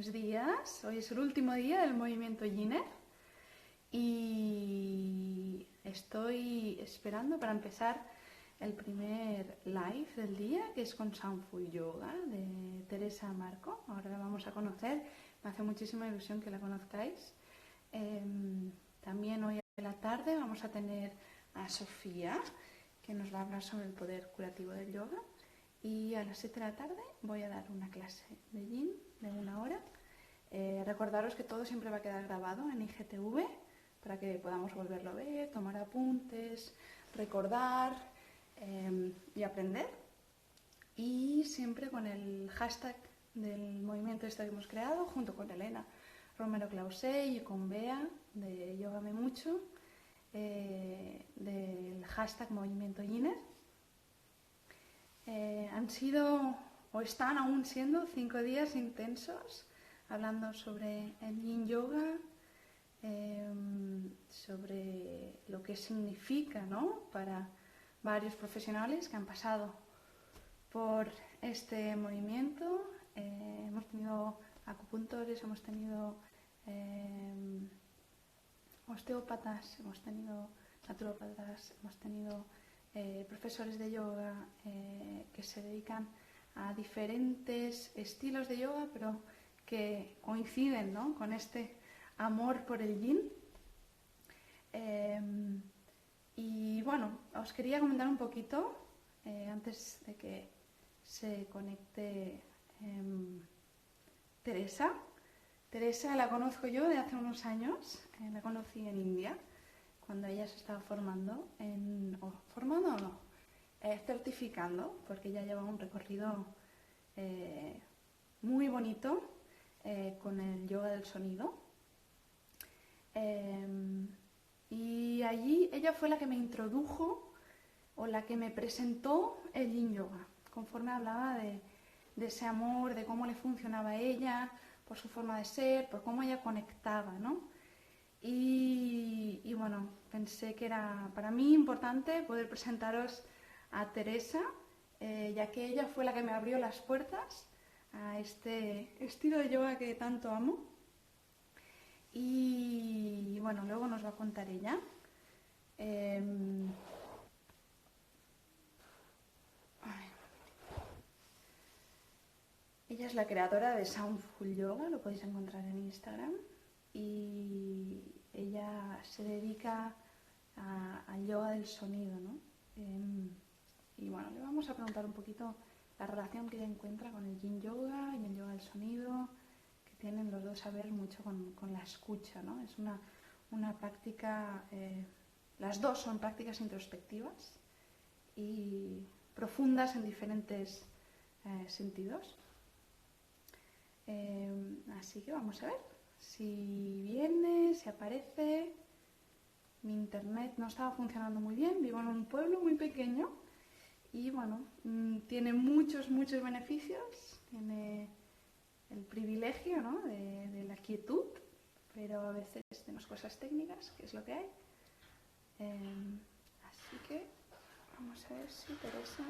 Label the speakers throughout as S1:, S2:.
S1: Buenos días, hoy es el último día del movimiento Giner y estoy esperando para empezar el primer live del día, que es con Soundful Yoga de Teresa Marco. Ahora la vamos a conocer, me hace muchísima ilusión que la conozcáis. También hoy a la tarde vamos a tener a Sofía, que nos va a hablar sobre el poder curativo del yoga. Y a las 7 de la tarde voy a dar una clase de Yin de 1 hora. Recordaros que todo siempre va a quedar grabado en IGTV para que podamos volverlo a ver, tomar apuntes, recordar y aprender. Y siempre con el hashtag del movimiento este que hemos creado, junto con Elena Romero Clausé y con Bea de Yógame Mucho, del hashtag Movimiento Giner. Han sido o están aún siendo 5 días intensos hablando sobre el Yin Yoga, sobre lo que significa, ¿no?, para varios profesionales que han pasado por este movimiento. Hemos tenido acupuntores, hemos tenido osteópatas, hemos tenido naturópatas, hemos tenido profesores de yoga que se dedican a diferentes estilos de yoga, pero que coinciden, ¿no?, con este amor por el yin. Y bueno, os quería comentar un poquito, antes de que se conecte Teresa. Teresa la conozco yo de hace unos años, la conocí en India, cuando ella se estaba formando, formando o no, certificando, porque ella lleva un recorrido muy bonito con el yoga del sonido. Y allí ella fue la que me introdujo o la que me presentó el Yin Yoga, conforme hablaba de ese amor, de cómo le funcionaba a ella, por su forma de ser, por cómo ella conectaba, ¿no? Y bueno, pensé que era para mí importante poder presentaros a Teresa, ya que ella fue la que me abrió las puertas a este estilo de yoga que tanto amo. Y bueno, luego nos va a contar ella. Ella es la creadora de Soundful Yoga, lo podéis encontrar en Instagram. Y ella se dedica al yoga del sonido, ¿no? Y bueno, le vamos a preguntar un poquito la relación que ella encuentra con el Yin Yoga y el yoga del sonido, que tienen los dos a ver mucho con la escucha, ¿no? Es una práctica, las dos son prácticas introspectivas y profundas en diferentes sentidos. Así que vamos a ver si viene, si aparece. Mi internet no estaba funcionando muy bien, vivo en un pueblo muy pequeño y bueno, tiene muchos beneficios, tiene el privilegio, ¿no?, de la quietud, pero a veces tenemos cosas técnicas, que es lo que hay. Así que vamos a ver si Teresa...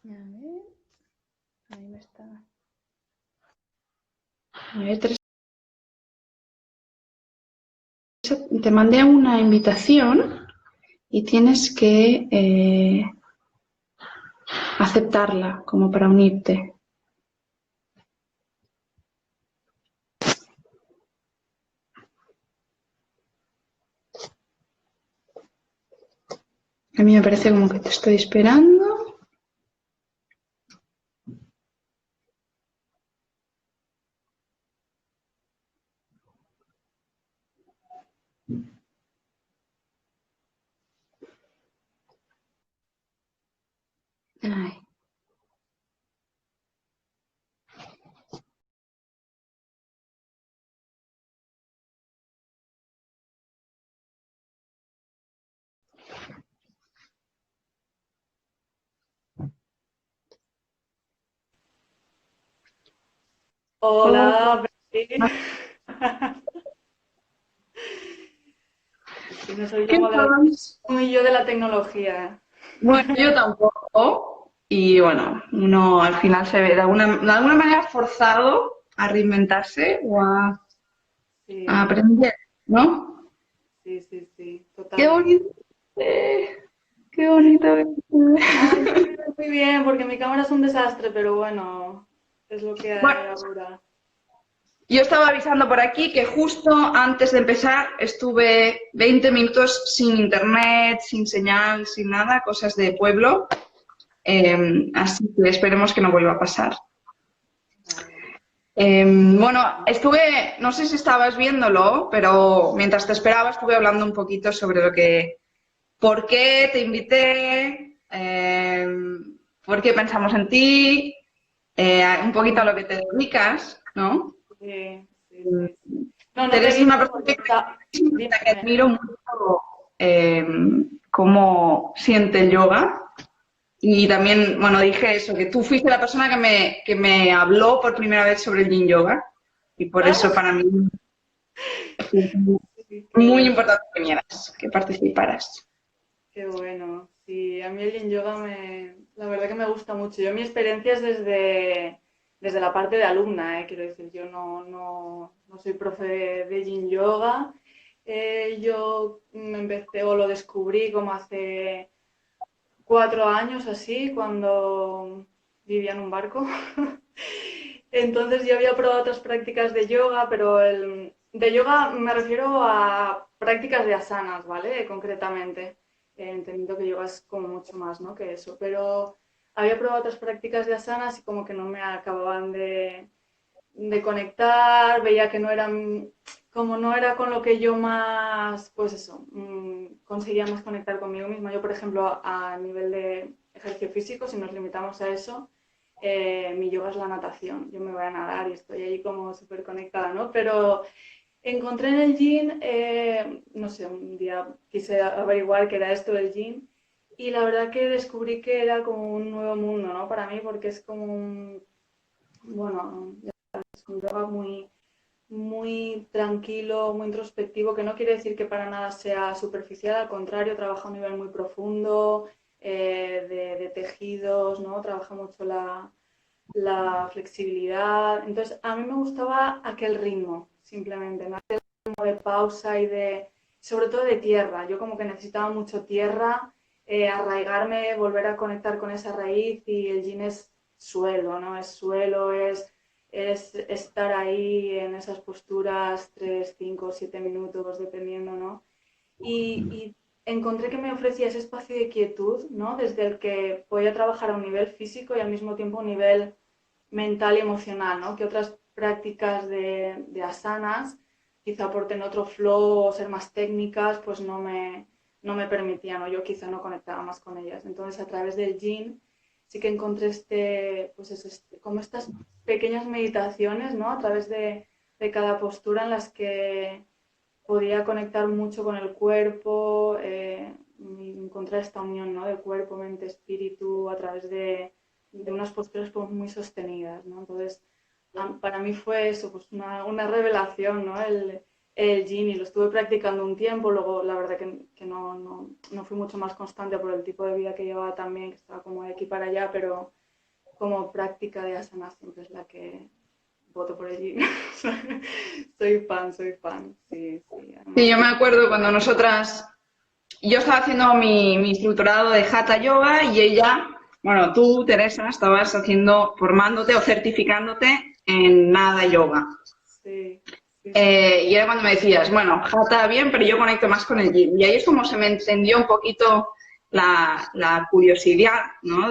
S1: A ver, ahí me está... A ver, Teresa, te mandé una invitación y tienes que aceptarla como para unirte. A mí me parece como que te estoy esperando.
S2: Ay. Oh,
S1: Hola, Betty. Es que no soy
S2: ¿qué tal?
S1: muy yo de la tecnología.
S2: Bueno, yo tampoco. Y bueno, uno al final se ve de alguna manera forzado a reinventarse o a
S1: Sí,
S2: aprender, ¿no?
S1: sí, sí, sí,
S2: Qué
S1: totalmente.
S2: bonito. Qué bonito.
S1: Ay, sí, muy bien, porque mi cámara es un desastre, pero bueno, es lo que
S2: Bueno,
S1: hay ahora.
S2: yo estaba avisando por aquí que justo antes de empezar estuve 20 minutos sin internet, sin señal, sin nada, cosas de pueblo. Así que esperemos que no vuelva a pasar.
S1: Vale.
S2: Bueno, no sé si estabas viéndolo, pero mientras te esperaba estuve hablando un poquito sobre por qué te invité, por qué pensamos en ti, un poquito a lo que te dedicas, ¿no?
S1: Sí, sí, sí, sí. No, no te he
S2: Eres una
S1: visto
S2: persona
S1: porque está...
S2: que
S1: Dime.
S2: admiro mucho eh, cómo siente el yoga. Y también, bueno, dije eso, que tú fuiste la persona que me habló por primera vez sobre el Yin Yoga. Y por eso
S1: Ah,
S2: para mí es
S1: sí, qué
S2: muy
S1: bueno.
S2: importante que vinieras, que participaras.
S1: Qué bueno, sí, a mí el yin yoga la verdad que me gusta mucho. Yo mi experiencia es desde la parte de alumna, quiero decir, yo no soy profe de yin yoga. Yo me empecé o lo descubrí como hace 4 años así, cuando vivía en un barco. Entonces yo había probado otras prácticas de yoga, pero de yoga me refiero a prácticas de asanas, ¿vale? Concretamente. Entendiendo que yoga es como mucho más, ¿no? Que eso, pero había probado otras prácticas de asanas y como que no me acababan de conectar, veía que no eran, como no era con lo que yo más, pues eso, conseguía más conectar conmigo misma. Yo, por ejemplo, a nivel de ejercicio físico, si nos limitamos a eso, mi yoga es la natación. Yo me voy a nadar y estoy ahí como súper conectada, ¿no? Pero encontré en el gym, no sé, un día quise averiguar qué era esto del gym y la verdad que descubrí que era como un nuevo mundo, ¿no? Para mí, porque es como un, bueno, es un yoga muy tranquilo, muy introspectivo, que no quiere decir que para nada sea superficial, al contrario, trabaja a un nivel muy profundo de tejidos, ¿no? Trabaja mucho la flexibilidad. Entonces, a mí me gustaba aquel ritmo, simplemente, ¿no? Aquel ritmo de pausa y sobre todo de tierra. Yo como que necesitaba mucho tierra, arraigarme, volver a conectar con esa raíz y el yin es suelo, ¿no? Es suelo, es estar ahí en esas posturas 3 5 7 minutos, dependiendo, ¿no? Y encontré que me ofrecía ese espacio de quietud, ¿no? Desde el que podía trabajar a un nivel físico y al mismo tiempo a un nivel mental y emocional, ¿no? Que otras prácticas de asanas quizá aporten otro flow o ser más técnicas, pues no me permitían o yo quizá no conectaba más con ellas. Entonces a través del yin sí que encontré pues como estas pequeñas meditaciones, ¿no? A través de cada postura en las que podía conectar mucho con el cuerpo, y encontrar esta unión, ¿no? De cuerpo, mente, espíritu a través de unas posturas pues, muy sostenidas, ¿no? Entonces, para mí fue eso, pues una revelación, ¿no? El yin y lo estuve practicando un tiempo, luego la verdad que no fui mucho más constante por el tipo de vida que llevaba también, que estaba como de aquí para allá, pero como práctica de asana siempre es la que voto por el yin. Soy fan, sí, sí.
S2: Sí,
S1: Además
S2: yo
S1: que
S2: me acuerdo cuando yo estaba haciendo mi instructorado de Hatha Yoga y ella, bueno, tú, Teresa, estabas formándote o certificándote en Nada Yoga.
S1: sí, sí, sí.
S2: Y era cuando me decías, bueno, Hatha bien, pero yo conecto más con el Yin. Y ahí es como se me encendió un poquito la curiosidad, ¿no?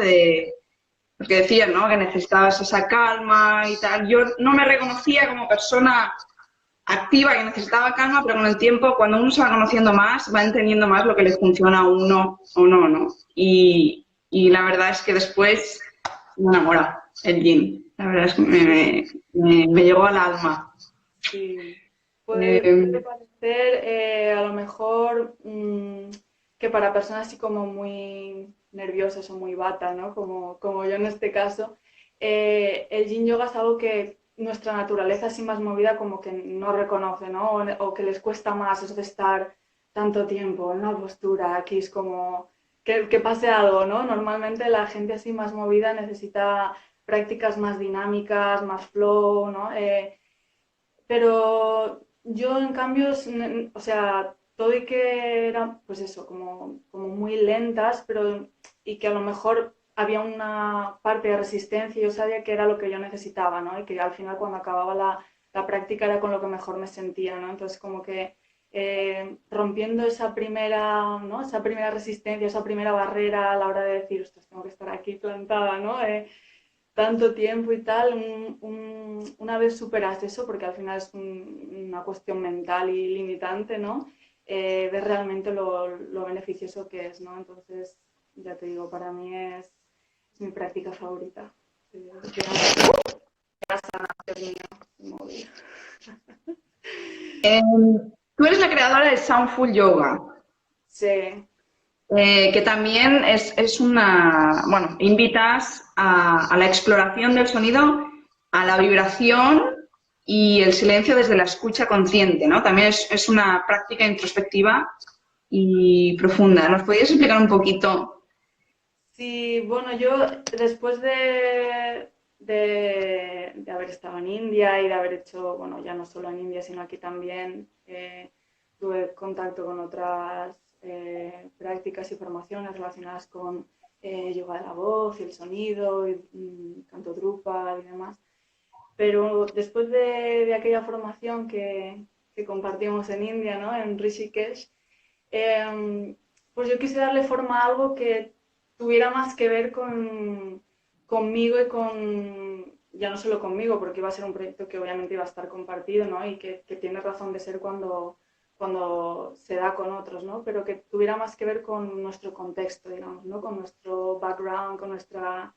S2: Porque decías, ¿no? Que necesitabas esa calma y tal. Yo no me reconocía como persona activa que necesitaba calma, pero con el tiempo, cuando uno se va conociendo más, va entendiendo más lo que le funciona a uno o no, ¿no? y la verdad es que después me enamora el yin. La verdad es que me llegó al alma.
S3: Sí.
S2: Eh,
S3: Puede parecer a lo mejor que para personas así como muy nerviosas o muy bata, ¿no? Como yo en este caso, el yin yoga es algo que nuestra naturaleza así más movida como que no reconoce, ¿no? O que les cuesta más eso de estar tanto tiempo en una postura, aquí es como que pase algo, ¿no? Normalmente la gente así más movida necesita prácticas más dinámicas, más flow, ¿no? Pero yo, en cambio, o sea, todo y que eran, pues eso, como muy lentas, pero y que a lo mejor había una parte de resistencia, yo sabía que era lo que yo necesitaba, ¿no? Y que al final cuando acababa la práctica era con lo que mejor me sentía, ¿no? Entonces como que rompiendo esa primera, ¿no? Esa primera resistencia, esa primera barrera a la hora de decir, ostras, tengo que estar aquí plantada, ¿no? Tanto tiempo y tal, una vez superas eso, porque al final es una cuestión mental y limitante, ¿no? Ves realmente lo beneficioso que es, ¿no? Entonces, ya te digo, para mí es mi práctica favorita.
S2: Tú eres la creadora de Soundful Yoga.
S3: Sí,
S2: Que también es una, bueno, invitas a la exploración del sonido, a la vibración y el silencio desde la escucha consciente, ¿no? También es una práctica introspectiva y profunda. ¿Nos podrías explicar un poquito?
S3: sí, bueno, yo después de haber estado en India y de haber hecho, bueno, ya no solo en India, sino aquí también, tuve contacto con otras prácticas y formaciones relacionadas con yoga de la voz y el sonido, y canto Drupal y demás. Pero después de aquella formación que compartimos en India, ¿no? En Rishikesh, pues yo quise darle forma a algo que tuviera más que ver conmigo y con, ya no solo conmigo, porque iba a ser un proyecto que obviamente iba a estar compartido, ¿no? Y que tiene razón de ser cuando se da con otros, ¿no? Pero que tuviera más que ver con nuestro contexto, digamos, ¿no? Con nuestro background, con nuestra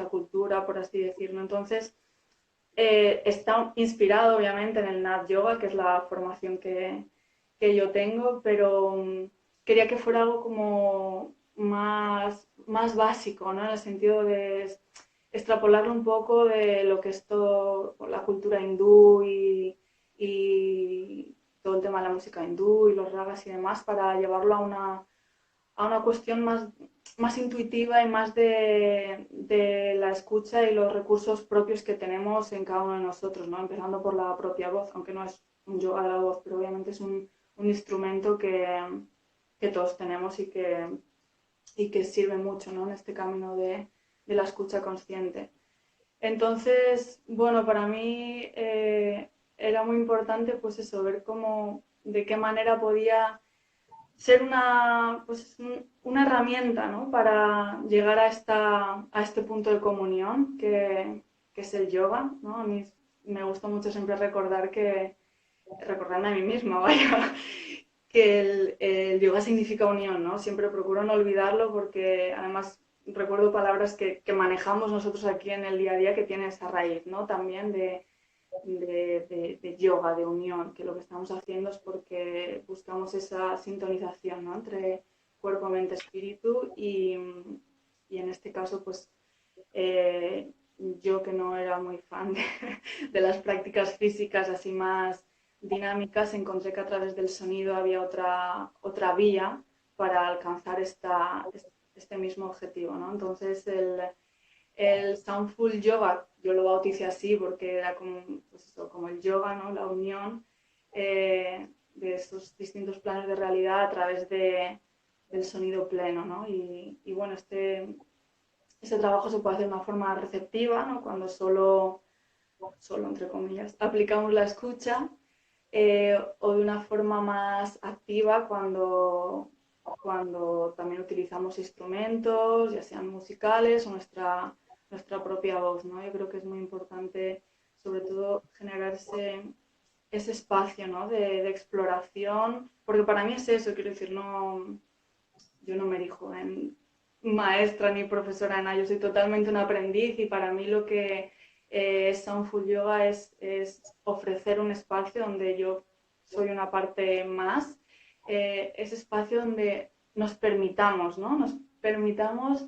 S3: cultura, por así decirlo. Entonces, está inspirado obviamente en el Nat Yoga, que es la formación que yo tengo, pero quería que fuera algo como más básico, ¿no? En el sentido de extrapolarlo un poco de lo que es todo la cultura hindú y todo el tema de la música hindú y los ragas y demás, para llevarlo a una cuestión más intuitiva y más de la escucha y los recursos propios que tenemos en cada uno de nosotros, ¿no? Empezando por la propia voz, aunque no es un yoga de la voz, pero obviamente es un instrumento que todos tenemos y que sirve mucho, ¿no? En este camino de la escucha consciente. Entonces, bueno, para mí era muy importante, pues eso, ver de qué manera podía ser una herramienta, ¿no? Para llegar a este punto de comunión que es el yoga, ¿no? A mí me gusta mucho siempre recordarme a mí misma, vaya, que el yoga significa unión, ¿no? Siempre procuro no olvidarlo porque además recuerdo palabras que manejamos nosotros aquí en el día a día que tienen esa raíz, ¿no? También de yoga, de unión, que lo que estamos haciendo es porque buscamos esa sintonización, ¿no? Entre cuerpo, mente, espíritu y en este caso, pues yo que no era muy fan de las prácticas físicas así más dinámicas, encontré que a través del sonido había otra vía para alcanzar este mismo objetivo, ¿no? Entonces el Soundful Yoga, yo lo bauticé así porque era como, pues eso, como el yoga, ¿no? La unión de estos distintos planos de realidad a través del sonido pleno, ¿no? Y bueno, ese trabajo se puede hacer de una forma receptiva, ¿no? Cuando solo entre comillas, aplicamos la escucha, o de una forma más activa cuando también utilizamos instrumentos, ya sean musicales o nuestra propia voz, ¿no? Yo creo que es muy importante, sobre todo, generar ese espacio, ¿no? de exploración, porque para mí es eso, quiero decir, no, yo no me erijo maestra ni profesora en nada, yo soy totalmente un aprendiz y para mí lo que es Soundful Yoga es ofrecer un espacio donde yo soy una parte más, ese espacio donde nos permitamos, ¿no? Nos permitamos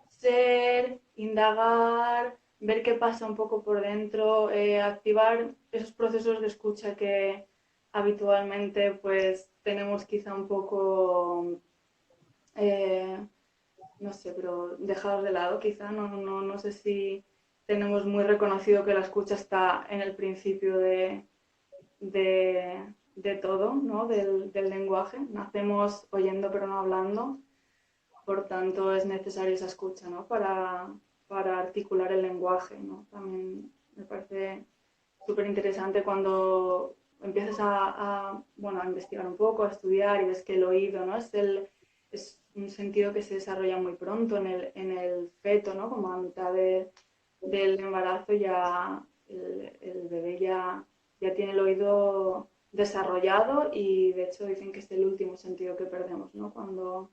S3: ser, indagar, ver qué pasa un poco por dentro, activar esos procesos de escucha que habitualmente pues tenemos quizá un poco, eh, no sé, pero dejados de lado quizá, no sé si tenemos muy reconocido que la escucha está en el principio de todo, ¿no? Del lenguaje. Nacemos oyendo pero no hablando. Por tanto, es necesaria esa escucha, ¿no? Para articular el lenguaje, ¿no? También me parece súper interesante cuando empiezas bueno, a investigar un poco, a estudiar y ves que el oído, ¿no? Es un sentido que se desarrolla muy pronto en el feto, ¿no? Como a mitad del embarazo ya el bebé ya tiene el oído desarrollado y de hecho dicen que es el último sentido que perdemos, ¿no? Cuando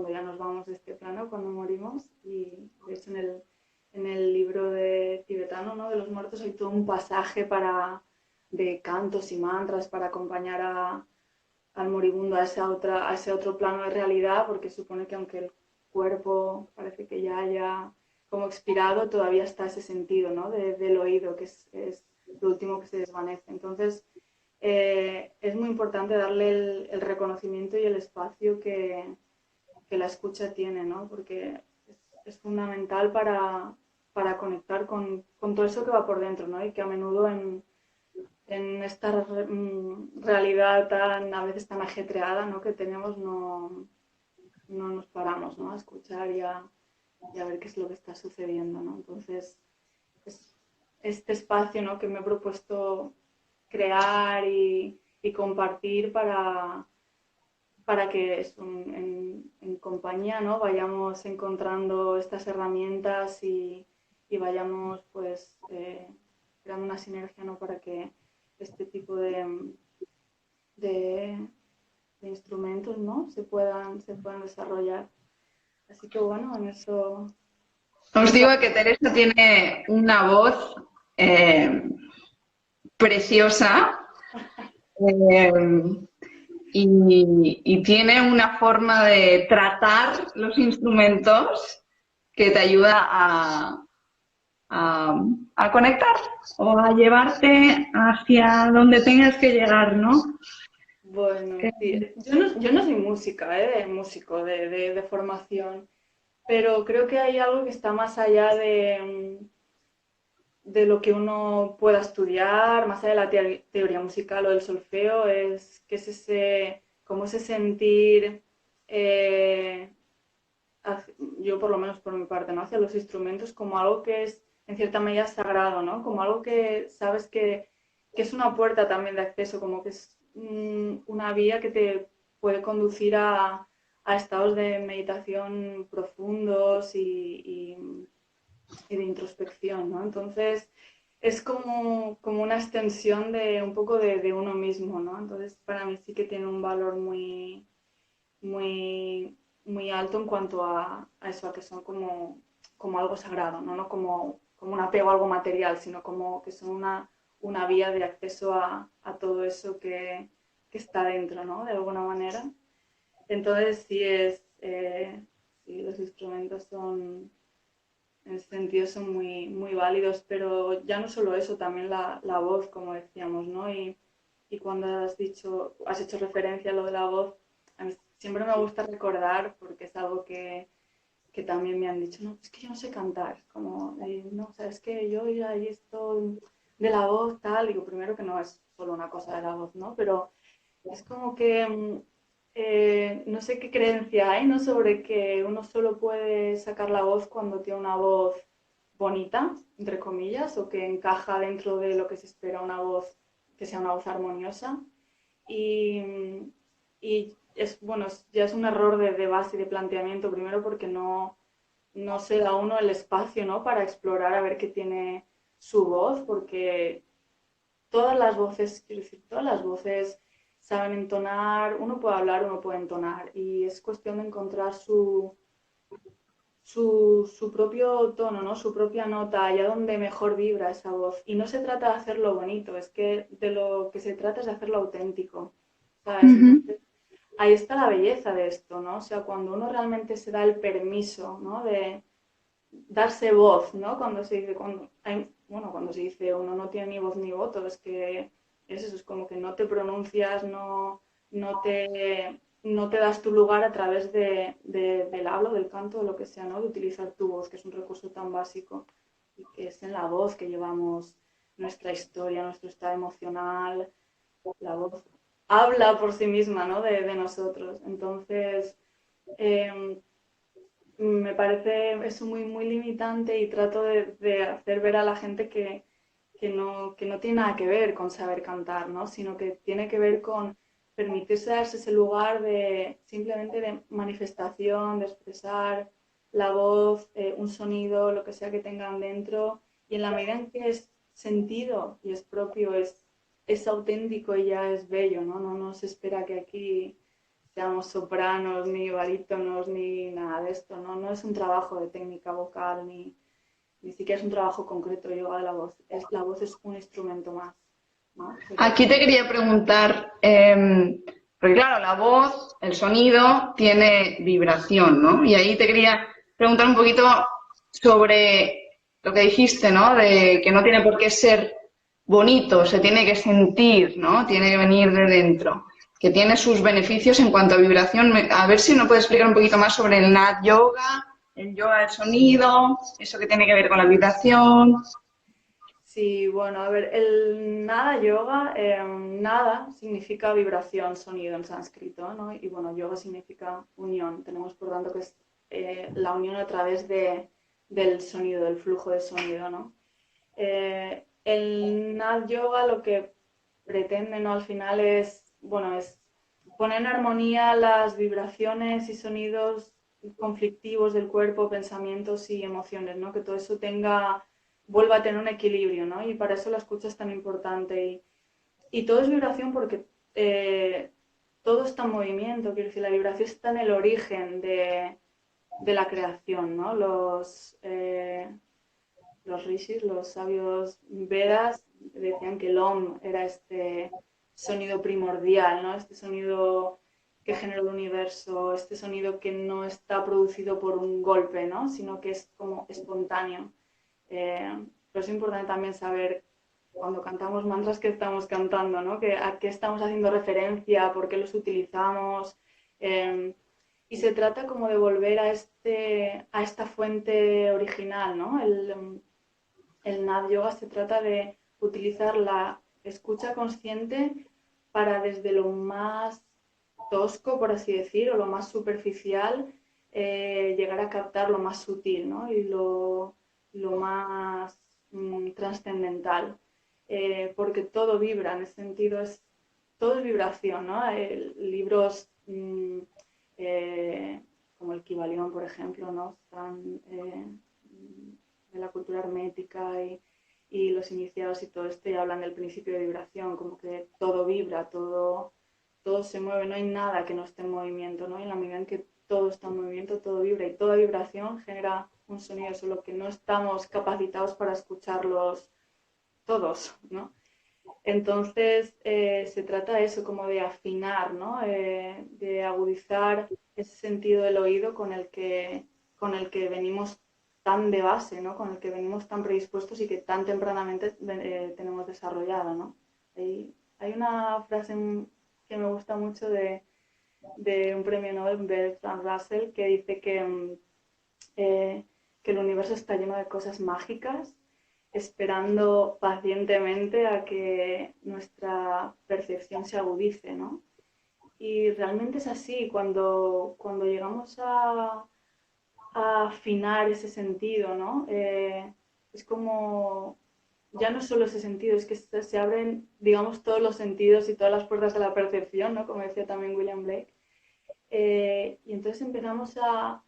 S3: ya nos vamos de este plano, cuando morimos. Y de hecho en el libro de tibetano, ¿no? De los muertos hay todo un pasaje de cantos y mantras para acompañar al moribundo a ese otro plano de realidad, porque supone que aunque el cuerpo parece que ya haya como expirado, todavía está ese sentido, ¿no? Del oído, que es lo último que se desvanece. Entonces, es muy importante darle el reconocimiento y el espacio que la escucha tiene, ¿no? Porque es fundamental para conectar con todo eso que va por dentro, ¿no? Y que a menudo en esta realidad tan, a veces tan ajetreada, ¿no? Que tenemos, no nos paramos, ¿no? A escuchar y a ver qué es lo que está sucediendo, ¿no? Entonces, es este espacio, ¿no? Que me he propuesto crear y compartir para que en compañía, ¿no? Vayamos encontrando estas herramientas y vayamos pues creando una sinergia, ¿no? Para que este tipo de, de instrumentos, ¿no? Se puedan desarrollar. Así que bueno, en
S2: Os
S3: eso.
S2: digo que Teresa tiene una voz eh, preciosa eh, y tiene una forma de tratar los instrumentos que te ayuda a, a conectar o a llevarte hacia donde tengas que llegar, ¿no?
S3: Bueno, sí. Yo no soy músico de formación, pero creo que hay algo que está más allá de lo que uno pueda estudiar, más allá de la teoría musical o del solfeo, que es como ese sentir, eh, yo por lo menos por mi parte, ¿no? Hacia los instrumentos como algo que es en cierta medida sagrado, ¿no? Como algo que sabes que es una puerta también de acceso, como que es una vía que te puede conducir a estados de meditación profundos y de introspección, ¿no? Entonces es como una extensión de un poco de uno mismo, ¿no? Entonces para mí sí que tiene un valor muy, muy alto en cuanto a eso, a que son como algo sagrado, ¿no? No como un apego a algo material, sino como que son una vía de acceso a todo eso que está dentro, ¿no? De alguna manera. Entonces sí, los instrumentos en ese sentido son muy válidos, pero ya no solo eso, también la voz, como decíamos, ¿no? Y cuando has hecho referencia a lo de la voz, a mí siempre me gusta recordar, porque es algo que también me han dicho, no, es que yo no sé cantar, como, no, o sea, es que yo ya y esto de la voz, tal, digo, primero que no es solo una cosa de la voz, ¿no? Pero es como que no sé qué creencia hay, ¿no? Sobre que uno solo puede sacar la voz cuando tiene una voz bonita, entre comillas, o que encaja dentro de lo que se espera una voz, que sea una voz armoniosa. Y bueno, ya es un error de base y de planteamiento, primero porque no se da uno el espacio, ¿no? Para explorar a ver qué tiene su voz, porque todas las voces, quiero decir, todas las voces saben entonar, uno puede hablar, uno puede entonar, y es cuestión de encontrar su propio tono, ¿no? Su propia nota, allá donde mejor vibra esa voz. Y no se trata de hacerlo bonito, es que de lo que se trata es de hacerlo auténtico, ¿sabes?
S2: Ujú.
S3: Entonces, ahí está la belleza de esto, ¿no? O sea, cuando uno realmente se da el permiso, ¿no? De darse voz, ¿no? Cuando se dice, bueno, cuando se dice uno no tiene ni voz ni voto, es que es eso, es como que no te pronuncias, no te das tu lugar a través del habla, del canto, de lo que sea, ¿no? De utilizar tu voz, que es un recurso tan básico y que es en la voz que llevamos nuestra historia, nuestro estado emocional, la voz habla por sí misma, ¿no? De nosotros. Entonces, eh, me parece eso muy, muy limitante y trato de hacer ver a la gente que no tiene nada que ver con saber cantar, ¿no? Sino que tiene que ver con permitirse darse ese lugar de simplemente de manifestación, de expresar la voz, un sonido, lo que sea que tengan dentro, y en la medida en que es sentido y es propio, es auténtico y ya es bello, ¿no? No se espera que aquí seamos sopranos, ni barítonos, ni nada de esto, ¿no? No es un trabajo de técnica vocal, ni siquiera es un trabajo concreto de yoga de la voz. La voz es un instrumento más, ¿no? Pero
S2: Aquí te quería preguntar, porque claro, la voz, el sonido tiene vibración, ¿no? Y ahí te quería preguntar un poquito sobre lo que dijiste, ¿no? De que no tiene por qué ser bonito, se tiene que sentir, ¿no? Tiene que venir de dentro, que tiene sus beneficios en cuanto a vibración. A ver si nos puedes explicar un poquito más sobre el Nat Yoga, el yoga del sonido, eso que tiene que ver con la vibración.
S3: sí, bueno, a ver, el nada yoga, nada significa vibración, sonido en sánscrito, ¿no? Y bueno, yoga significa unión. Tenemos por tanto que es la unión a través del sonido, del flujo de sonido, ¿no? El Nad Yoga lo que pretende, ¿no? Al final es, bueno, es poner en armonía las vibraciones y sonidos conflictivos del cuerpo, pensamientos y emociones, ¿no? Que todo eso vuelva a tener un equilibrio, ¿no? Y para eso la escucha es tan importante. Y todo es vibración porque todo está en movimiento, quiero decir, la vibración está en el origen de la creación, ¿no? Los rishis, los sabios Vedas, decían que el Om era este sonido primordial, ¿no? Este sonido que genera el universo, este sonido que no está producido por un golpe, ¿no? Sino que es como espontáneo. Pero es importante también saber cuando cantamos mantras que estamos cantando, ¿no? A qué estamos haciendo referencia, por qué los utilizamos. Eh, y se trata como de volver a esta fuente original, ¿no? El Nad Yoga se trata de utilizar la escucha consciente para desde lo más tosco, por así decir, o lo más superficial, llegar a captar lo más sutil, ¿no? Y lo más trascendental. Porque todo vibra, en ese sentido todo es vibración, ¿no? Libros eh, como el Kybalión, por ejemplo, ¿no? Están de la cultura hermética y los iniciados y todo esto y hablan del principio de vibración, como que todo vibra, todo se mueve, no hay nada que no esté en movimiento, ¿no? Y en la medida en que todo está en movimiento, todo vibra y toda vibración genera un sonido, solo que no estamos capacitados para escucharlos todos, ¿no? Entonces, se trata de eso, como de afinar, ¿no? De agudizar ese sentido del oído con el que venimos tan de base, ¿no? Con el que venimos tan predispuestos y que tan tempranamente tenemos desarrollado, ¿no? Hay una frase que me gusta mucho de un premio Nobel, Bertrand Russell, que dice eh, que el universo está lleno de cosas mágicas esperando pacientemente a que nuestra percepción se agudice, ¿no? Y realmente es así, cuando llegamos a afinar ese sentido, ¿no? Es como, ya no solo ese sentido, es que se abren, digamos, todos los sentidos y todas las puertas de la percepción, ¿no? Como decía también William Blake. Y entonces empezamos a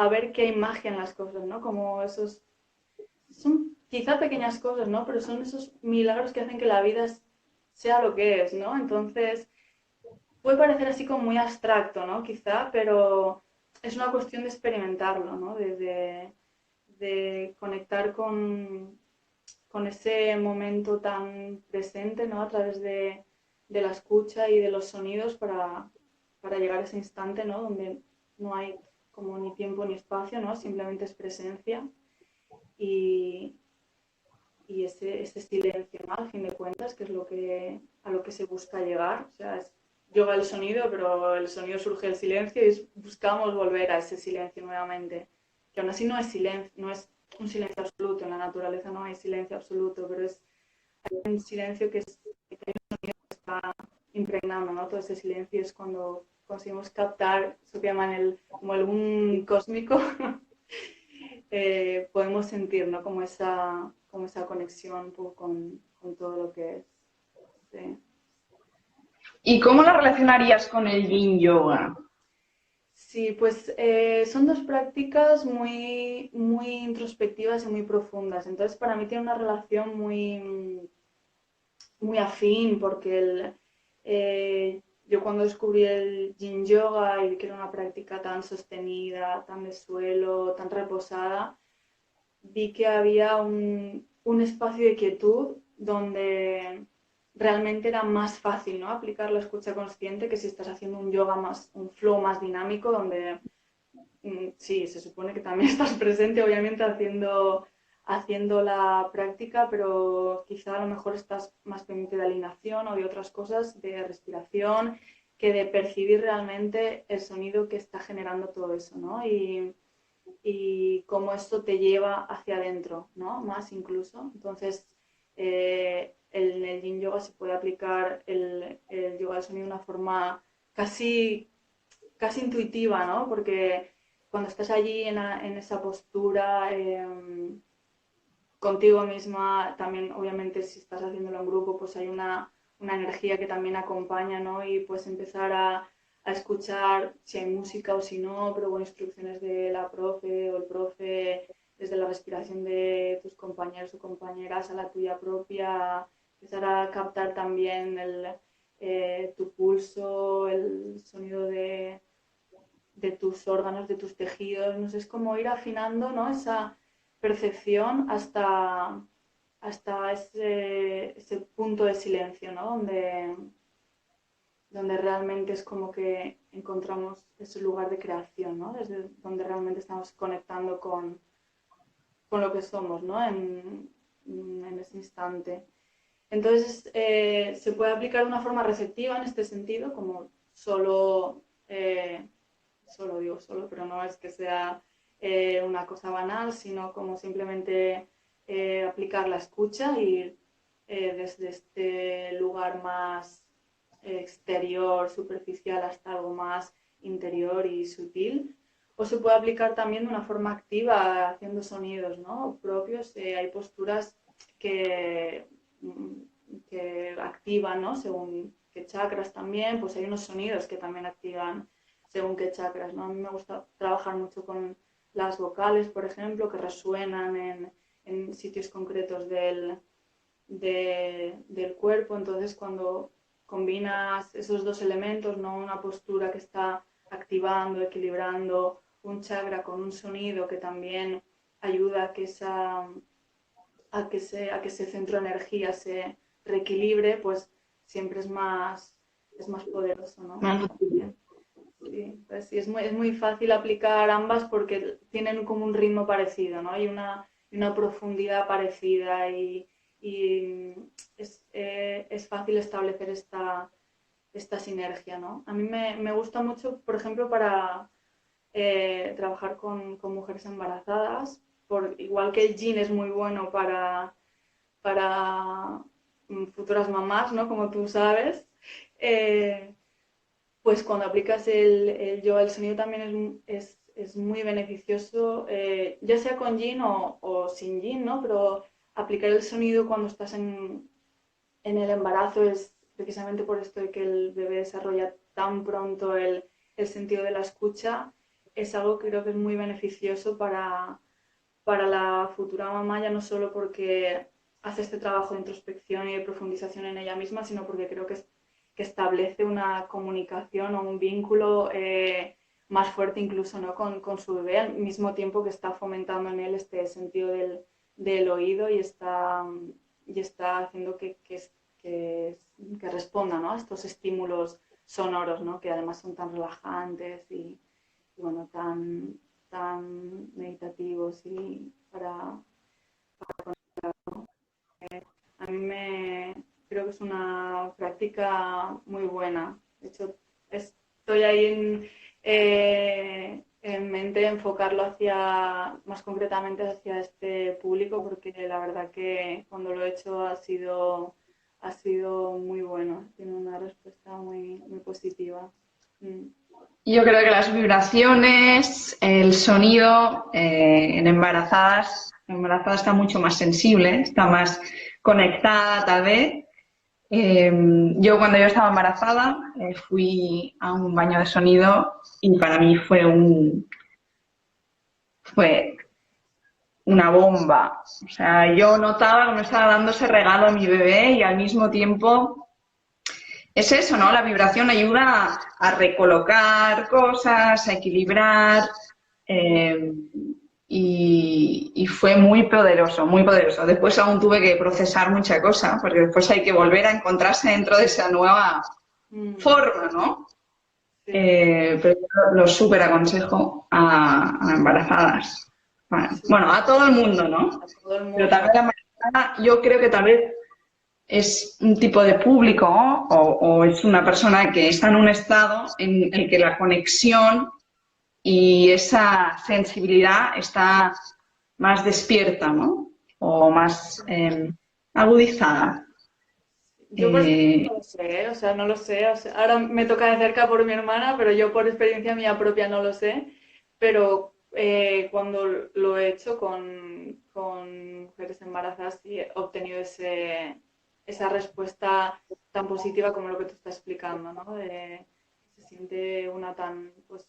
S3: ver que hay magia en las cosas, ¿no? Como son quizá pequeñas cosas, ¿no? Pero son esos milagros que hacen que la vida sea lo que es, ¿no? Entonces, puede parecer así como muy abstracto, ¿no? Quizá, pero es una cuestión de experimentarlo, ¿no? De conectar con ese momento tan presente, ¿no? A través de la escucha y de los sonidos para llegar a ese instante, ¿no? Donde no hay como ni tiempo ni espacio, ¿no? Simplemente es presencia y ese silencio, ¿no? Al fin de cuentas, que es a lo que se busca llegar. O sea, es yoga el sonido, pero el sonido surge del silencio y buscamos volver a ese silencio nuevamente. Que aún así no es silencio, no es un silencio absoluto, en la naturaleza no hay silencio absoluto, pero es un silencio que está impregnando, ¿no? Todo ese silencio es cuando conseguimos captar eso que llaman como el boom cósmico. Podemos sentir, ¿no? Como esa conexión con todo lo que es. Sí.
S2: ¿Y cómo la relacionarías con el Yin Yoga?
S3: Sí, pues son dos prácticas muy, muy introspectivas y muy profundas. Entonces, para mí tiene una relación muy, muy afín, porque yo cuando descubrí el Yin Yoga y vi que era una práctica tan sostenida, tan de suelo, tan reposada, vi que había un espacio de quietud donde realmente era más fácil, ¿no? Aplicar la escucha consciente que si estás haciendo un yoga más, un flow más dinámico, donde sí, se supone que también estás presente, obviamente, haciendo la práctica, pero quizá a lo mejor estás más pendiente de alineación o de otras cosas, de respiración, que de percibir realmente el sonido que está generando todo eso, ¿no? Y cómo esto te lleva hacia adentro, ¿no? Más incluso. Entonces, en el Yin Yoga se puede aplicar el yoga del sonido de una forma casi, casi intuitiva, ¿no? Porque cuando estás allí en esa postura contigo misma, también obviamente si estás haciéndolo en grupo, pues hay una energía que también acompaña, ¿no? Y puedes empezar a escuchar si hay música o si no, pero con instrucciones de la profe o el profe, desde la respiración de tus compañeros o compañeras a la tuya propia, empezar a captar también tu pulso, el sonido de tus órganos, de tus tejidos, no sé, es como ir afinando, ¿no? Esa percepción hasta ese punto de silencio, ¿no? Donde realmente es como que encontramos ese lugar de creación, ¿no? Desde donde realmente estamos conectando con lo que somos, ¿no? En ese instante. Entonces, se puede aplicar de una forma receptiva en este sentido, como solo digo solo, pero no es que sea una cosa banal, sino como simplemente aplicar la escucha y desde este lugar más exterior, superficial, hasta algo más interior y sutil. O se puede aplicar también de una forma activa, haciendo sonidos, ¿no? Propios. Hay posturas que, que activan, ¿no? Según qué chakras también, pues hay unos sonidos que también activan según qué chakras, ¿no? A mí me gusta trabajar mucho con las vocales, por ejemplo, que resuenan en sitios concretos del cuerpo. Entonces, cuando combinas esos dos elementos, ¿no? Una postura que está activando, equilibrando un chakra con un sonido que también ayuda a que ese centro de energía se reequilibre, pues siempre es más poderoso, ¿no? Sí, pues sí, es muy fácil aplicar ambas porque tienen como un ritmo parecido, ¿no? Hay una profundidad parecida y es fácil establecer esta sinergia, ¿no? A mí me gusta mucho, por ejemplo, para trabajar con mujeres embarazadas, igual que el yin es muy bueno para futuras mamás, ¿no? Como tú sabes. Pues cuando aplicas el yoga del sonido también es muy beneficioso, ya sea con yin o sin yin, ¿no? Pero aplicar el sonido cuando estás en el embarazo es precisamente por esto de que el bebé desarrolla tan pronto el sentido de la escucha, es algo que creo que es muy beneficioso para la futura mamá, ya no solo porque hace este trabajo de introspección y de profundización en ella misma, sino porque creo que establece una comunicación o un vínculo más fuerte incluso, ¿no? Con su bebé, al mismo tiempo que está fomentando en él este sentido del oído y está haciendo que responda, ¿no? A estos estímulos sonoros, ¿no? Que además son tan relajantes y bueno, tan meditativos y para a mí creo que es una práctica muy buena. De hecho, estoy ahí en mente enfocarlo más concretamente hacia este público, porque la verdad que cuando lo he hecho ha sido muy bueno. Tiene una respuesta muy, muy positiva.
S2: Yo creo que las vibraciones, el sonido en embarazadas, la embarazada está mucho más sensible, está más conectada tal vez. Yo cuando yo estaba embarazada fui a un baño de sonido y para mí fue una bomba. O sea, yo notaba que me estaba dando ese regalo a mi bebé y al mismo tiempo es eso, ¿no? La vibración ayuda a recolocar cosas, a equilibrar y fue muy poderoso, muy poderoso. Después aún tuve que procesar mucha cosa porque después hay que volver a encontrarse dentro de esa nueva forma, ¿no?
S3: Sí.
S2: Pero yo lo súper aconsejo a embarazadas. Bueno, a todo el mundo, ¿no?
S3: A todo el mundo.
S2: Pero también la embarazada, yo creo que tal vez es un tipo de público o es una persona que está en un estado en el que la conexión y esa sensibilidad está más despierta, ¿no? O más agudizada.
S3: Yo por experiencia no lo sé, o sea, no lo sé. O sea, ahora me toca de cerca por mi hermana, pero yo por experiencia mía propia no lo sé. Pero cuando lo he hecho con mujeres embarazadas sí he obtenido esa respuesta tan positiva como lo que tú estás explicando, ¿no? Se siente una pues,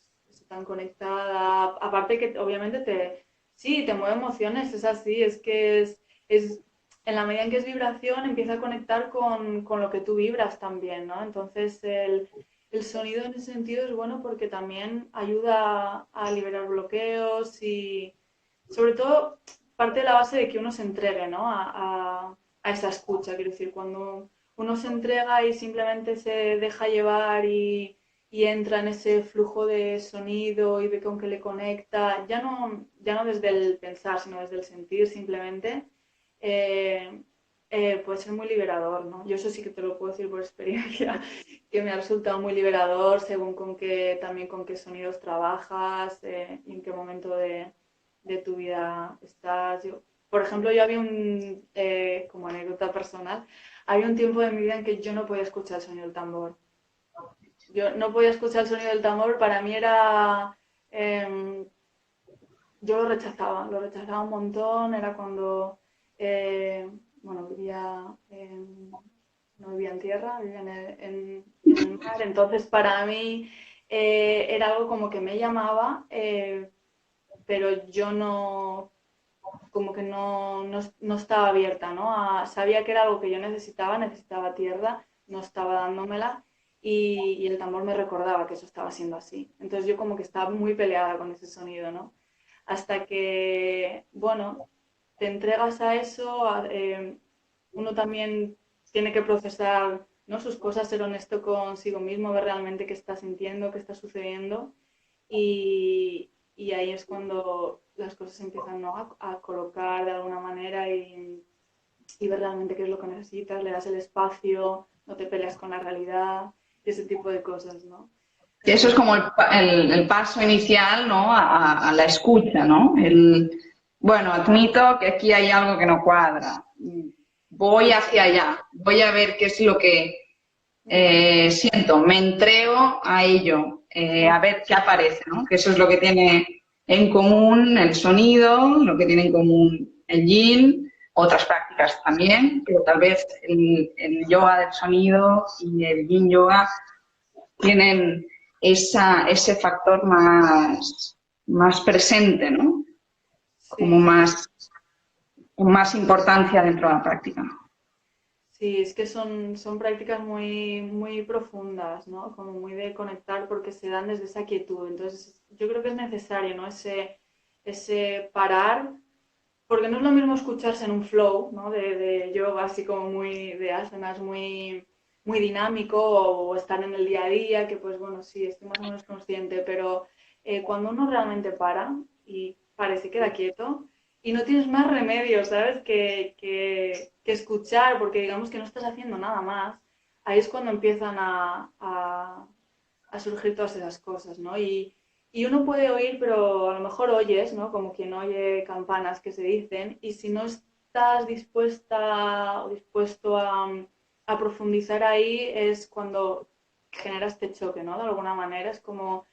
S3: tan conectada. Aparte que obviamente sí, te mueve emociones, es así, es que es en la medida en que es vibración, empieza a conectar con lo que tú vibras también, ¿no? Entonces, el sonido en ese sentido es bueno porque también ayuda a liberar bloqueos y, sobre todo, parte de la base de que uno se entregue, ¿no? A esa escucha. Quiero decir, cuando uno se entrega y simplemente se deja llevar y entra en ese flujo de sonido y ve con qué le conecta, ya no desde el pensar, sino desde el sentir simplemente, puede ser muy liberador, ¿no? Yo eso sí que te lo puedo decir por experiencia, que me ha resultado muy liberador según también con qué sonidos trabajas y en qué momento de tu vida estás. Por ejemplo, yo había como anécdota personal, había un tiempo de mi vida en que yo no podía escuchar el sonido del tambor. Yo no podía escuchar el sonido del tambor, para mí era... yo lo rechazaba un montón, era cuando... bueno, no vivía en tierra, vivía en el mar, entonces para mí era algo como que me llamaba, pero yo como que no estaba abierta, ¿no? Sabía que era algo que yo necesitaba tierra, no estaba dándomela y el tambor me recordaba que eso estaba siendo así. Entonces yo como que estaba muy peleada con ese sonido, ¿no? Hasta que, bueno, te entregas a eso, uno también tiene que procesar, ¿no? Sus cosas, ser honesto consigo mismo, ver realmente qué está sintiendo, qué está sucediendo y ahí es cuando las cosas empiezan, ¿no? a colocar de alguna manera y ver realmente qué es lo que necesitas, le das el espacio, no te peleas con la realidad, ese tipo de cosas, ¿no?
S2: Y eso es como el paso inicial, ¿no? A la escucha, ¿no? Bueno, admito que aquí hay algo que no cuadra. Voy hacia allá, voy a ver qué es lo que siento, me entrego a ello, a ver qué aparece, ¿no? Que eso es lo que tiene en común el sonido, lo que tiene en común el yin, otras prácticas también, pero tal vez el yoga del sonido y el yin yoga tienen ese factor más presente, ¿no? Como
S3: Sí.
S2: con más importancia dentro de la práctica.
S3: Sí, es que son prácticas muy profundas, ¿no? Como muy de conectar porque se dan desde esa quietud. Entonces, yo creo que es necesario, ¿no? Ese parar, porque no es lo mismo escucharse en un flow, ¿no? De yoga, así como muy de asanas, muy dinámico, o estar en el día a día, que pues bueno, sí, estoy más o menos consciente, pero cuando uno realmente para y parece queda quieto y no tienes más remedio, ¿sabes? Que escuchar, porque digamos que no estás haciendo nada más, ahí es cuando empiezan a surgir todas esas cosas, ¿no? Y uno puede oír, pero a lo mejor oyes, ¿no? Como quien oye campanas que se dicen, y si no estás dispuesta o dispuesto a profundizar ahí, es cuando genera este choque, ¿no? De alguna manera, es como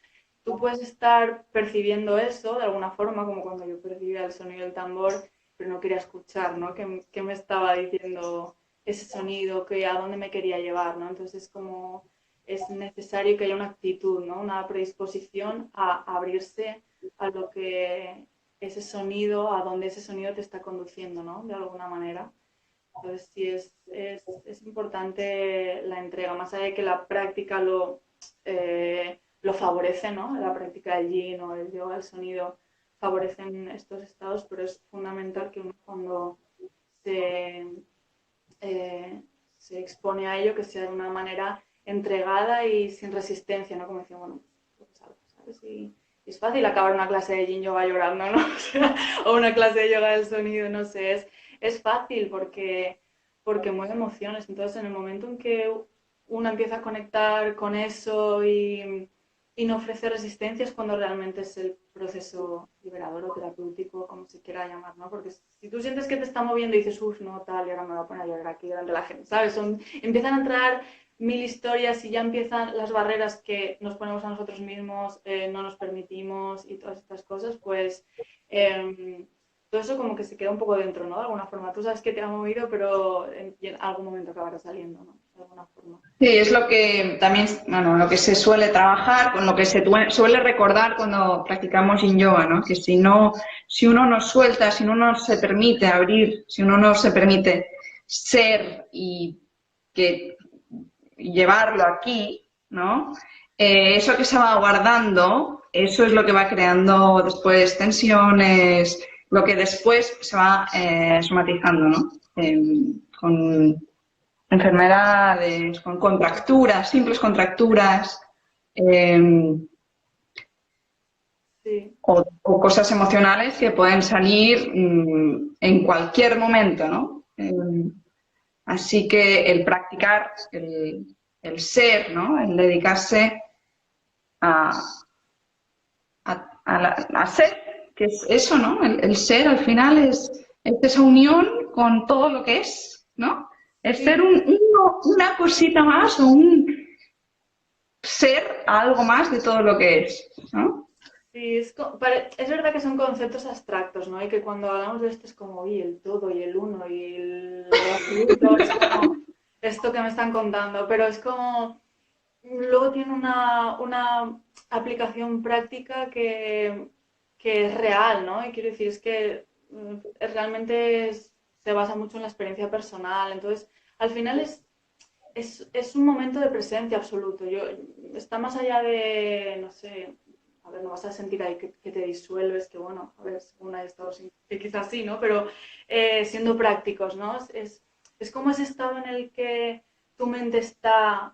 S3: tú puedes estar percibiendo eso de alguna forma, como cuando yo percibía el sonido del tambor, pero no quería escuchar, ¿no? ¿Qué me estaba diciendo ese sonido? ¿A dónde me quería llevar, ¿no? Entonces, como es necesario que haya una actitud, ¿no? Una predisposición a abrirse a lo que ese sonido, a donde ese sonido te está conduciendo, ¿no? De alguna manera. Entonces, sí, es importante la entrega, más allá de que la práctica lo favorece, ¿no? La práctica del yin o el yoga, el sonido, favorecen estos estados, pero es fundamental que uno cuando se, se expone a ello, que sea de una manera entregada y sin resistencia, ¿no? Como decía, bueno, pues algo, ¿sabes? Y es fácil acabar una clase de yin yoga llorando, ¿no? O sea, o una clase de yoga del sonido, no sé, es fácil porque mueve emociones. Entonces, en el momento en que uno empieza a conectar con eso y no ofrece resistencia es cuando realmente es el proceso liberador o terapéutico, como se quiera llamar, ¿no? Porque si tú sientes que te está moviendo y dices, uff, no, tal, y ahora me voy a poner a llorar aquí delante de la gente, ¿sabes? Empiezan a entrar mil historias y ya empiezan las barreras que nos ponemos a nosotros mismos, no nos permitimos y todas estas cosas, pues todo eso como que se queda un poco dentro, ¿no? De alguna forma. Tú sabes que te ha movido, pero en algún momento acabará saliendo, ¿no? De alguna forma.
S2: Sí, es lo que también, bueno, lo que se suele trabajar, con lo que se suele recordar cuando practicamos yin yoga, ¿no? Que si no, si uno no suelta, si uno no se permite abrir, si uno no se permite ser y que llevarlo aquí, ¿no? Eso que se va guardando, eso es lo que va creando después tensiones, lo que después se va somatizando, ¿no? Con enfermedades, con contracturas, simples contracturas, eh,
S3: Sí,
S2: o cosas emocionales que pueden salir en cualquier momento, ¿no? Así que el practicar, el ser, ¿no? El dedicarse a, a ser, que es eso, ¿no? El ser al final es esa unión con todo lo que es, ¿no? Es ser
S3: sí,
S2: una cosita más o un ser algo más de todo lo que es, ¿no?
S3: sí, es verdad que son conceptos abstractos, ¿no? Y que cuando hablamos de esto es como, y el todo, y el uno, y el absoluto, es como esto que me están contando, pero es como, luego tiene una aplicación práctica que es real, ¿no? Y quiero decir, es que realmente se basa mucho en la experiencia personal, entonces, al final es un momento de presencia absoluto. Está más allá de, no sé, a ver, no vas a sentir ahí que te disuelves, que bueno, a ver, según hay estados que quizás sí, ¿no? Pero siendo prácticos, ¿no? Es como ese estado en el que tu mente está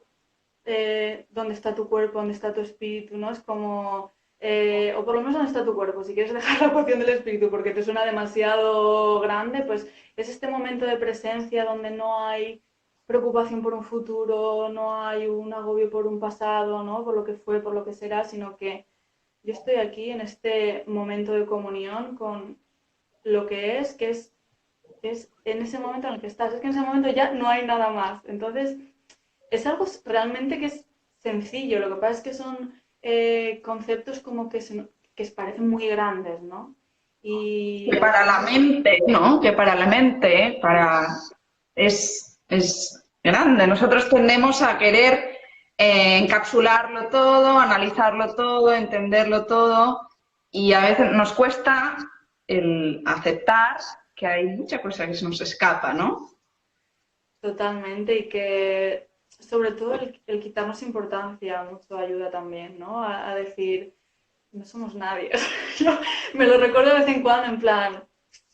S3: donde está tu cuerpo, donde está tu espíritu, ¿no? Es como, o por lo menos donde está tu cuerpo. Si quieres dejar la cuestión del espíritu porque te suena demasiado grande, pues es este momento de presencia donde no hay preocupación por un futuro, no hay un agobio por un pasado, ¿no? Por lo que fue, por lo que será, sino que yo estoy aquí en este momento de comunión con lo que es en ese momento en el que estás. Es que en ese momento ya no hay nada más. Entonces, es algo realmente que es sencillo, lo que pasa es que son conceptos como que parecen muy grandes, ¿no? Y
S2: Que para la mente, ¿no? Que para la mente, es grande. Nosotros tendemos a querer encapsularlo todo, analizarlo todo, entenderlo todo, y a veces nos cuesta el aceptar que hay mucha cosa que se nos escapa, ¿no?
S3: Totalmente, y que sobre todo el quitarnos importancia mucho ayuda también, ¿no? A decir, no somos nadie. Yo me lo recuerdo de vez en cuando, en plan,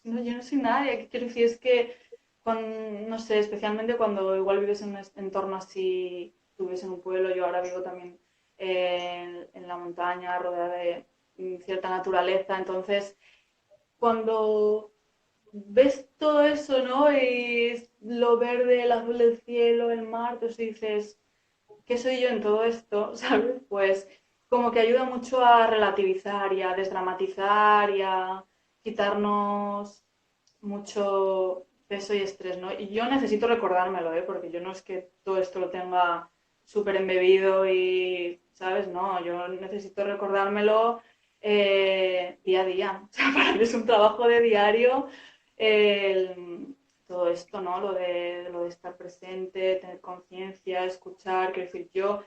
S3: no, yo no soy nadie. ¿Qué quiero decir? Es que, no sé, especialmente cuando igual vives en un entorno así, tú vives en un pueblo, yo ahora vivo también en la montaña, rodeada de cierta naturaleza, entonces cuando ves todo eso, ¿no? Y lo verde, el azul del cielo, el mar, tú dices, ¿qué soy yo en todo esto? ¿Sabes? Pues como que ayuda mucho a relativizar y a desdramatizar y a quitarnos mucho peso y estrés, ¿no? Y yo necesito recordármelo, ¿eh? Porque yo no es que todo esto lo tenga súper embebido y, ¿sabes? No, yo necesito recordármelo día a día. O sea, para mí es un trabajo de diario todo esto, ¿no? Lo de estar presente, tener conciencia, escuchar, quiero decir, yo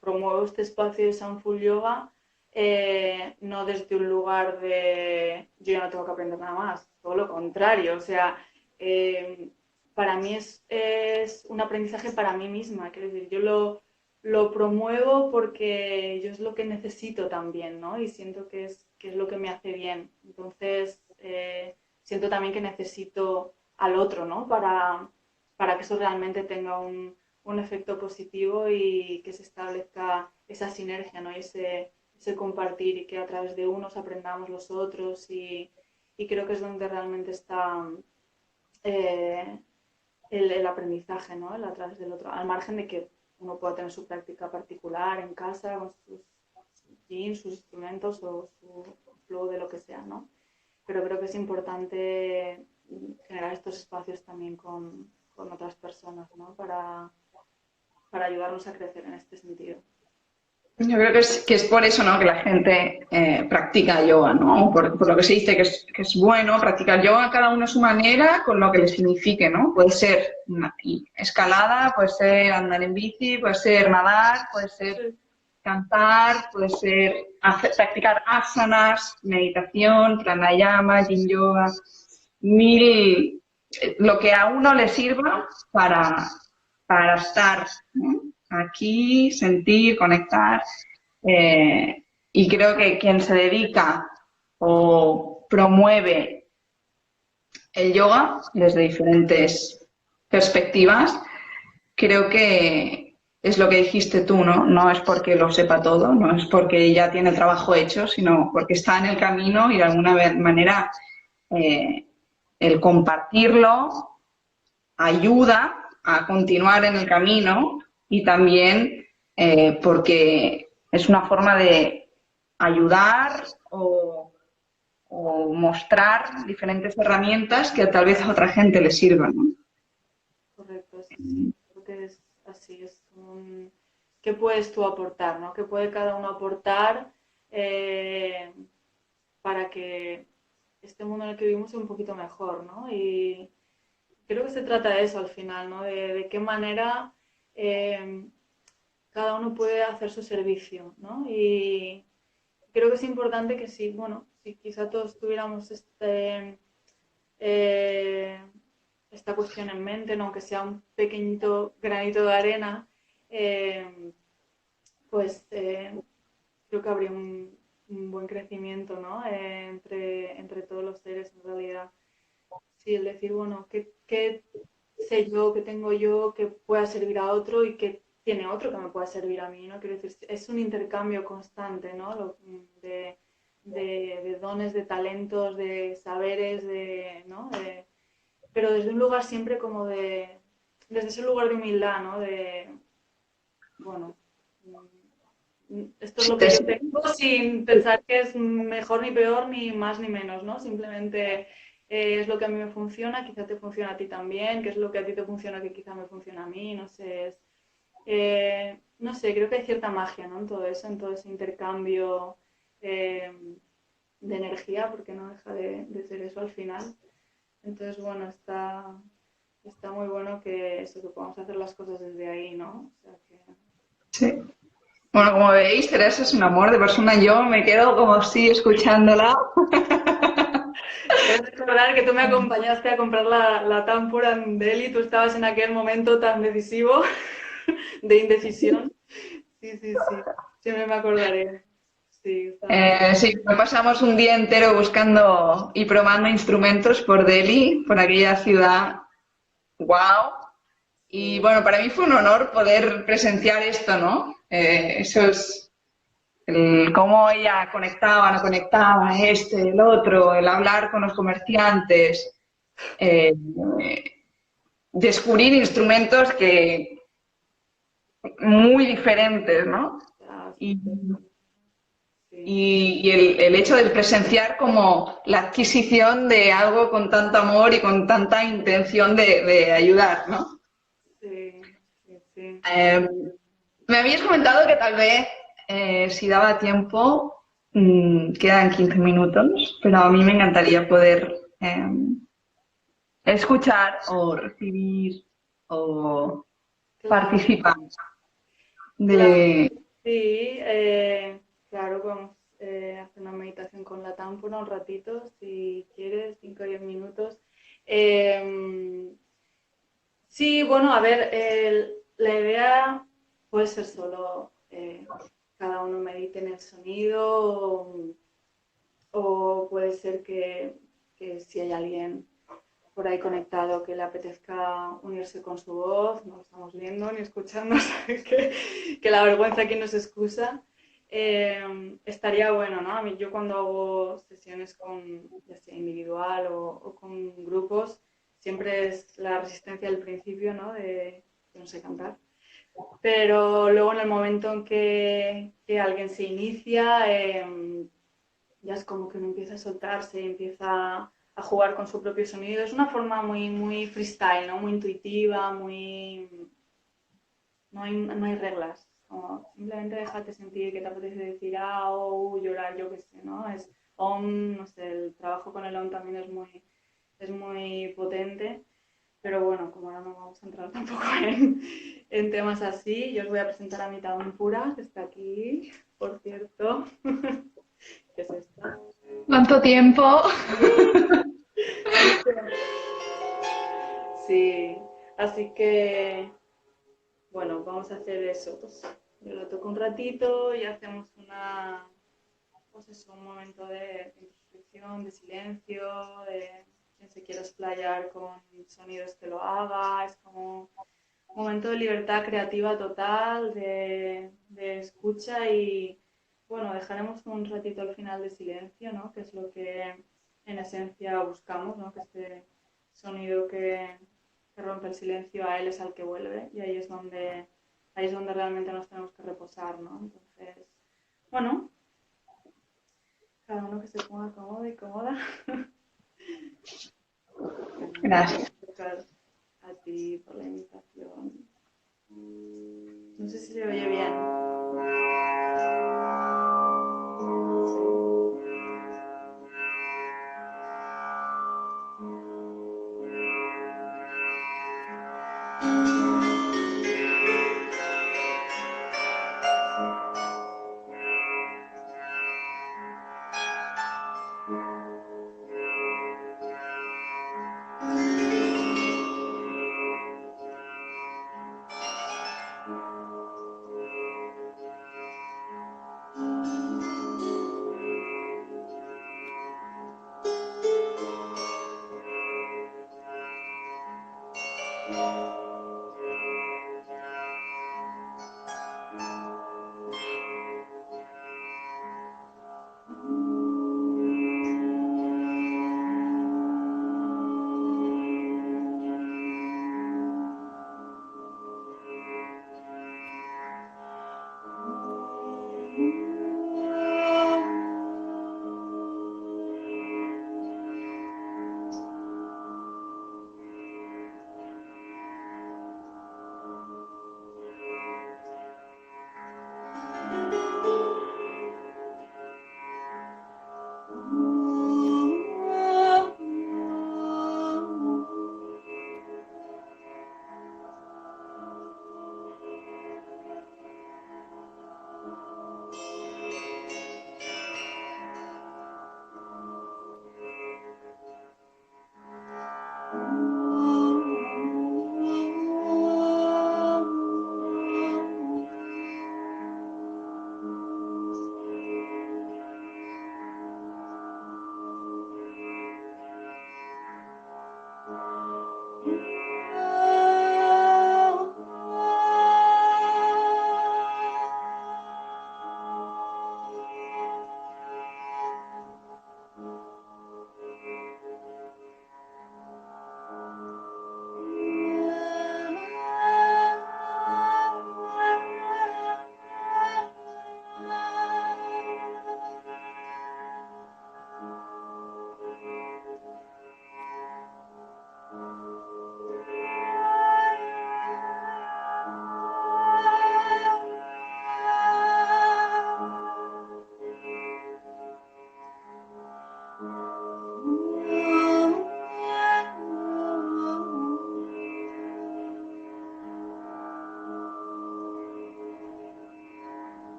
S3: promuevo este espacio de Soundful Yoga no desde un lugar de yo ya no tengo que aprender nada más, todo lo contrario, o sea, para mí es un aprendizaje para mí misma, quiero decir, yo lo promuevo porque yo es lo que necesito también, ¿no? Y siento que es lo que me hace bien. Entonces, siento también que necesito al otro, ¿no? Para que eso realmente tenga un efecto positivo y que se establezca esa sinergia, ¿no? Y ese compartir y que a través de unos aprendamos los otros y creo que es donde realmente está el aprendizaje, ¿no? A través del otro, al margen de que uno pueda tener su práctica particular en casa con sus jeans, sus instrumentos o su flow de lo que sea, ¿no? Pero creo que es importante generar estos espacios también con otras personas, ¿no? Para ayudarnos a crecer en este sentido.
S2: Yo creo que es por eso, ¿no? Que la gente practica yoga, ¿no? Por lo que se dice que es bueno practicar yoga cada uno a su manera, con lo que le signifique, ¿no? Puede ser escalada, puede ser andar en bici, puede ser nadar, puede ser cantar, puede ser practicar asanas, meditación, pranayama, yin yoga, lo que a uno le sirva para estar, ¿no? Aquí, sentir, conectar. Y creo que quien se dedica o promueve el yoga desde diferentes perspectivas, creo que es lo que dijiste tú, ¿no? No es porque lo sepa todo, no es porque ya tiene el trabajo hecho, sino porque está en el camino y de alguna manera el compartirlo ayuda a continuar en el camino y también porque es una forma de ayudar o mostrar diferentes herramientas que tal vez a otra gente le sirvan, ¿no?
S3: Correcto, creo que es así, ¿qué puedes tú aportar, ¿no? ¿Qué puede cada uno aportar para que este mundo en el que vivimos sea un poquito mejor, ¿no? Y creo que se trata de eso al final, ¿no? De qué manera cada uno puede hacer su servicio, ¿no? Y creo que es importante que si quizá todos tuviéramos esta cuestión en mente, ¿no? Aunque sea un pequeñito granito de arena, pues creo que habría un buen crecimiento, ¿no? Entre todos los seres en realidad. Sí, el decir, bueno, ¿qué sé yo, qué tengo yo que pueda servir a otro y qué tiene otro que me pueda servir a mí, ¿no? Quiero decir, es un intercambio constante, ¿no? De dones, de talentos, de saberes, ¿no? Pero desde un lugar siempre como desde ese lugar de humildad, ¿no? Bueno, esto es lo que yo tengo sin pensar que es mejor ni peor, ni más ni menos, ¿no? Simplemente es lo que a mí me funciona, quizá te funciona a ti también, que es lo que a ti te funciona que quizá me funciona a mí, no sé, no sé, creo que hay cierta magia, ¿no? En todo eso, en todo ese intercambio de energía, porque no deja de ser eso al final. Entonces, bueno, está muy bueno que podamos hacer las cosas desde ahí, ¿no? O sea que...
S2: Sí. Bueno, como veis, Teresa es un amor de persona. Yo me quedo como así escuchándola.
S3: Es recordar que tú me acompañaste a comprar la támpora en Delhi, tú estabas en aquel momento tan decisivo de indecisión. Sí, sí, sí, siempre me acordaré. Sí,
S2: Sí, pasamos un día entero buscando y probando instrumentos por Delhi, por aquella ciudad. ¡Wow! Y bueno, para mí fue un honor poder presenciar esto, ¿no? Eso es cómo ella conectaba, no conectaba, el otro, el hablar con los comerciantes, eh, descubrir instrumentos que muy diferentes, ¿no? Y, y el hecho de presenciar como la adquisición de algo con tanto amor y con tanta intención de ayudar, ¿no?
S3: sí, sí, sí.
S2: Me habías comentado que tal vez, si daba tiempo, quedan 15 minutos, pero a mí me encantaría poder escuchar o recibir o
S3: Claro,
S2: participar
S3: claro.
S2: de...
S3: Sí, claro, vamos a hacer una meditación con la támpora un ratito, si quieres, 5 o 10 minutos. Eh, sí, bueno, a ver, la idea puede ser solo cada uno medite en el sonido o puede ser que si hay alguien por ahí conectado que le apetezca unirse con su voz, no lo estamos viendo ni escuchando, que la vergüenza aquí nos excusa. Estaría bueno, ¿no? A mí, yo cuando hago sesiones con, ya sea individual o con grupos, siempre es la resistencia al principio, ¿no? De yo no sé cantar. Pero luego en el momento en que alguien se inicia, ya es como que uno empieza a soltarse, empieza a jugar con su propio sonido. Es una forma muy, muy freestyle, ¿no? Muy intuitiva, muy... No hay reglas. Como simplemente déjate sentir que te apetece decir o llorar, yo qué sé, ¿no? Es om, no sé, el trabajo con el om también es muy potente. Pero bueno, como ahora no vamos a entrar tampoco en temas así, yo os voy a presentar a mi Tampura, que está aquí, por cierto. ¿Qué es esta?
S2: ¿Cuánto tiempo?
S3: Sí, así que, bueno, vamos a hacer eso. Pues, yo lo toco un ratito y hacemos pues eso, un momento de introspección, de silencio, de quien se quiera explayar con sonidos que lo haga. Es como un momento de libertad creativa total, de escucha y, bueno, dejaremos un ratito al final de silencio, ¿no? Que es lo que en esencia buscamos, ¿no? Que este sonido que rompe el silencio a él es al que vuelve y ahí es donde realmente nos tenemos que reposar, ¿no? Entonces, bueno, cada uno que se ponga cómodo y cómoda.
S2: Gracias.
S3: A ti por la invitación. No sé si se oye bien.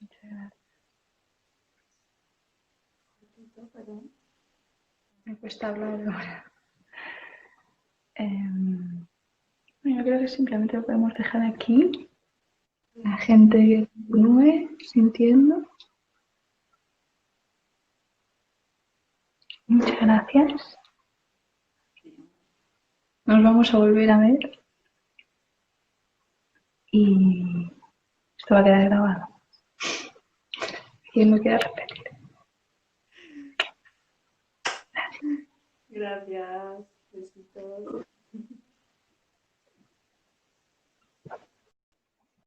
S1: Muchas gracias. Me cuesta hablar ahora. Yo creo que simplemente lo podemos dejar aquí. La gente que continúe sintiendo. Muchas gracias. Nos vamos a volver a ver. Y esto va a quedar grabado. ¿Quién lo quiere repetir?
S3: Gracias. Besitos.